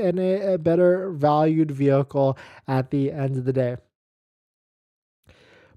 and a better valued vehicle at the end of the day.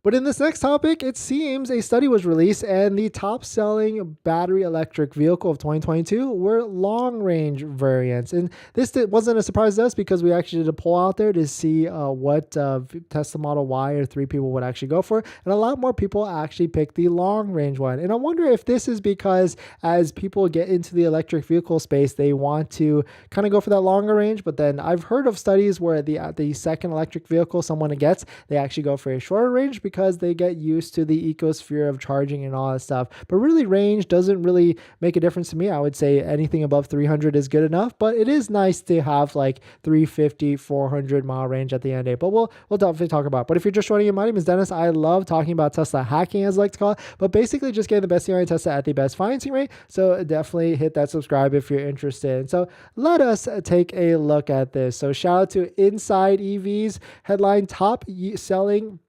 But in this next topic, it seems a study was released and the top selling battery electric vehicle of 2022 were long range variants. And this wasn't a surprise to us because we actually did a poll out there to see what Tesla Model Y or 3 people would actually go for. And a lot more people actually picked the long range one. And I wonder if this is because as people get into the electric vehicle space, they want to kind of go for that longer range. But then I've heard of studies where the second electric vehicle someone gets, they actually go for a shorter range because they get used to the ecosphere of charging and all that stuff. But really, range doesn't really make a difference to me. I would say anything above 300 is good enough, but it is nice to have like 350, 400 mile range at the end of the day. But we'll definitely talk about it. But if you're just joining in, my name is Dennis. I love talking about Tesla hacking, as I like to call it, but basically just getting the best deal on Tesla at the best financing rate. So definitely hit that subscribe if you're interested. And so let us take a look at this. So shout out to Inside EVs headline: top selling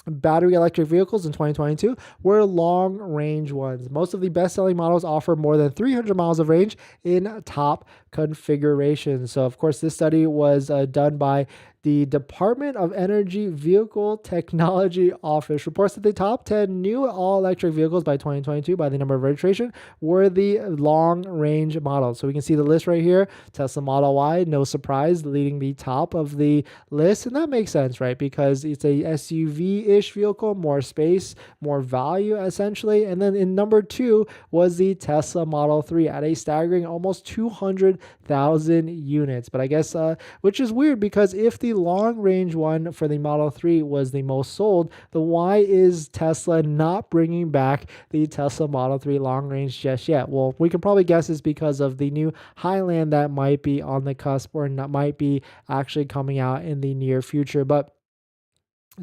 battery electric vehicles in 2022 were long range ones. Most of the best selling models offer more than 300 miles of range in top configurations. So of course, this study was done by the Department of Energy Vehicle Technology Office. Reports that the top 10 new all-electric vehicles by 2022 by the number of registration were the long-range models. So we can see the list right here. Tesla Model Y, no surprise, leading the top of the list. And that makes sense, right? Because it's a SUV-ish vehicle, more space, more value, essentially. And then in number 2 was the Tesla Model 3 at a staggering almost 200,000 units. But I guess, which is weird because if the long range one for the Model 3 was the most sold, then why is Tesla not bringing back the Tesla Model 3 long range just yet? Well, we can probably guess it's because of the new Highland that might be on the cusp or not, might be actually coming out in the near future. But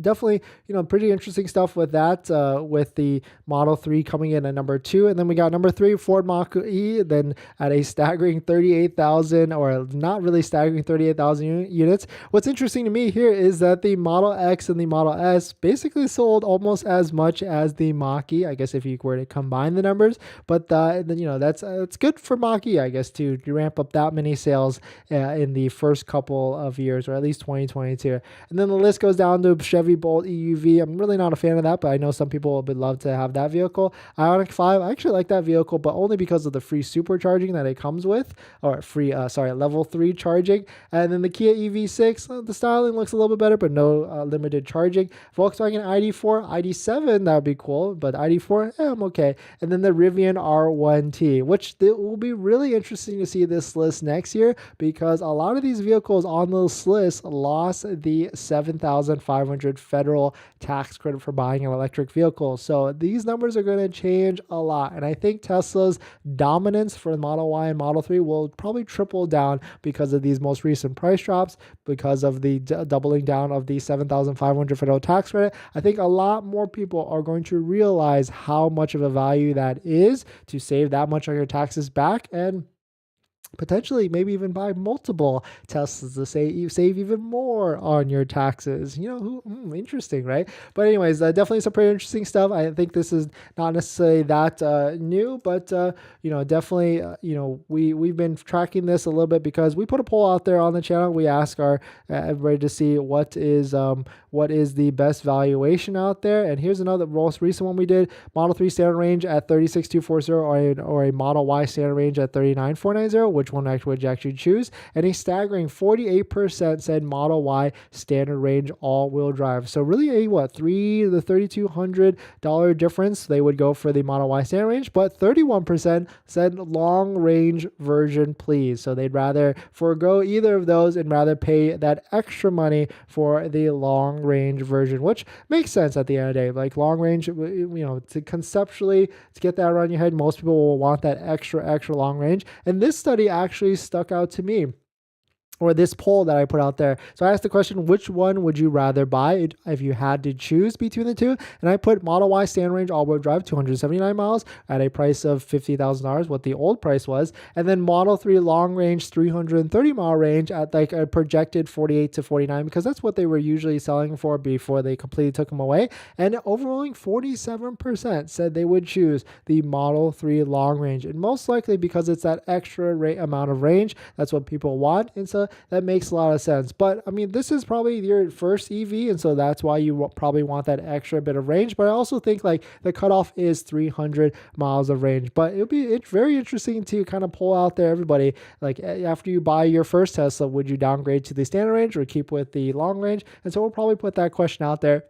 definitely, pretty interesting stuff with that, with the Model 3 coming in at number 2. And then we got number 3, Ford Mach-E, then at a staggering 38,000, or not really staggering 38,000 units. What's interesting to me here is that the Model X and the Model S basically sold almost as much as the Mach-E, I guess if you were to combine the numbers. But that's good for Mach-E, I guess, to ramp up that many sales in the first couple of years, or at least 2022. And then the list goes down to Chevy Bolt EUV. I'm really not a fan of that, but I know some people would love to have that vehicle. Ioniq 5, I actually like that vehicle, but only because of the free supercharging that it comes with, or free, level 3 charging. And then the Kia EV6, the styling looks a little bit better, but no limited charging. Volkswagen ID4, ID7, that would be cool, but ID4, I'm okay. And then the Rivian R1T, which will be really interesting to see this list next year, because a lot of these vehicles on this list lost the $7,500 federal tax credit for buying an electric vehicle. So these numbers are going to change a lot. And I think Tesla's dominance for the Model Y and Model 3 will probably triple down because of these most recent price drops, because of the doubling down of the $7,500 federal tax credit. I think a lot more people are going to realize how much of a value that is to save that much on your taxes back, and potentially maybe even buy multiple Teslas to save even more on your taxes. Interesting, right? But anyways, definitely some pretty interesting stuff. I think this is not necessarily that new, but definitely, we've been tracking this a little bit because we put a poll out there on the channel. We ask our everybody to see what is the best valuation out there. And here's another most recent one we did: Model 3 standard range at 36,240, or a Model Y standard range at 39,490. Which one would you actually choose? And a staggering 48% said Model Y standard range all-wheel drive. So really a the $3,200 difference. They would go for the Model Y standard range, but 31% said long range version, please. So they'd rather forego either of those and rather pay that extra money for the long range version, which makes sense at the end of the day. Like long range, to conceptually to get that around your head, most people will want that extra long range. And this study actually stuck out to me. or this poll that I put out there. So I asked the question, which one would you rather buy if you had to choose between the two? And I put Model Y standard range all-wheel drive, 279 miles at a price of $50,000, what the old price was. And then Model 3 long range, 330 mile range at like a projected 48 to 49, because that's what they were usually selling for before they completely took them away. And overwhelming 47% said they would choose the Model 3 long range. And most likely because it's that extra amount of range, that's what people want. And so that makes a lot of sense. But I mean, this is probably your first EV, and so that's why you probably want that extra bit of range. But I also think like the cutoff is 300 miles of range. But it's very interesting to kind of pull out there, everybody. Like after you buy your first Tesla, would you downgrade to the standard range or keep with the long range? And so we'll probably put that question out there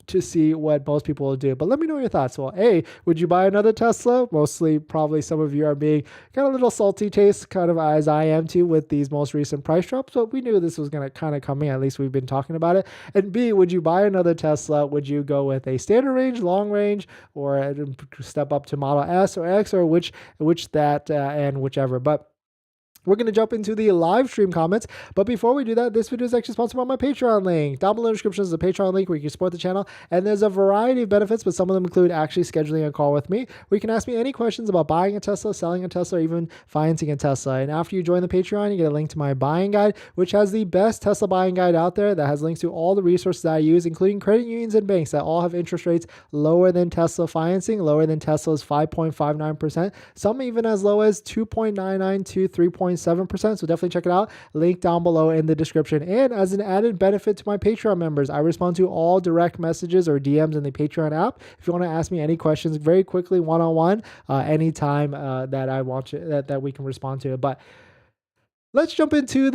to see what most people will do. But let me know your thoughts. Well, A, would you buy another Tesla? Mostly, probably some of you are being kind of a little salty taste, kind of as I am too with these most recent price drops. But we knew this was going to kind of come in. At least we've been talking about it. And B, would you buy another Tesla? Would you go with a standard range, long range, or step up to Model S or X, or which that and whichever? But we're going to jump into the live stream comments. But before we do that, this video is actually sponsored by my Patreon link. Down below in the description is a Patreon link where you can support the channel. And there's a variety of benefits, but some of them include actually scheduling a call with me, where you can ask me any questions about buying a Tesla, selling a Tesla, or even financing a Tesla. And after you join the Patreon, you get a link to my buying guide, which has the best Tesla buying guide out there that has links to all the resources that I use, including credit unions and banks that all have interest rates lower than Tesla financing, lower than Tesla's 5.59%, some even as low as 2.99 to 3.7%. So definitely check it out. Link down below in the description. And as an added benefit to my Patreon members, I respond to all direct messages or DMs in the Patreon app. If you want to ask me any questions very quickly, one-on-one, anytime that I want you, that we can respond to it. But let's jump into